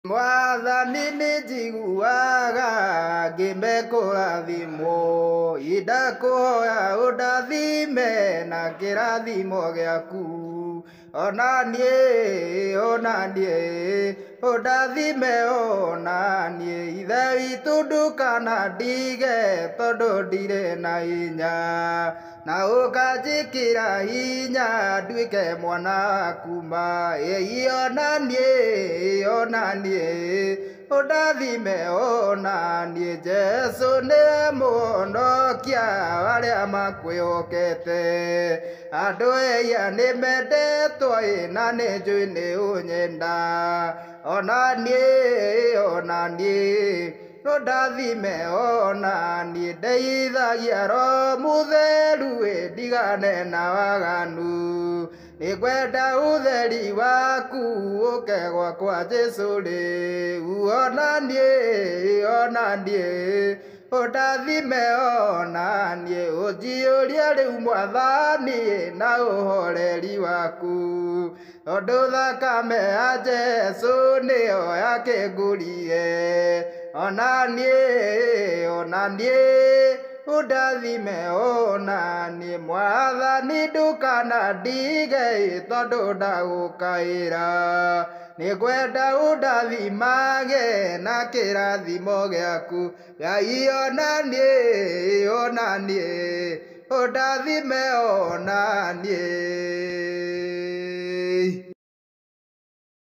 Mwathani nĩnjiguaga ngĩmekũrathimwo, indakũhoya ũndathime na kĩrathimo gĩaku. Onaniĩ ũndathime onaniĩ, Ithe witũ ndũkanandige tondũ ndirĩ na hinya, na ũkanjĩkĩra hinya nduĩke mwana kuma. Onaniĩ ũndathime onaniĩ, Jesu nĩwe mũhonokia arĩa makwĩhokete. Andũ aya nĩmendetwo na nĩnjũĩ nĩ ũnyenda. Onaniĩ ũndathime onaniĩ, ndeithagia Roho Mũtheru ndigane na waganu. Nĩngwenda ũtheri waku ũke gwakwa Jesu rĩu. Onaniĩ ũndathime onaniĩ, ũnjiyũrie rĩu Mwathani na ũhoreri waku, tondũ thakame ya Jesu nĩyo yakĩngũrire. Onaniĩ ũndathime onaniĩ, Mwathani ndũkanandige tondũ ndagũkaĩra. Nĩngwenda ũndathimage na kĩrathimo gĩaku. Ngai onaniĩ ũndathime onaniĩ.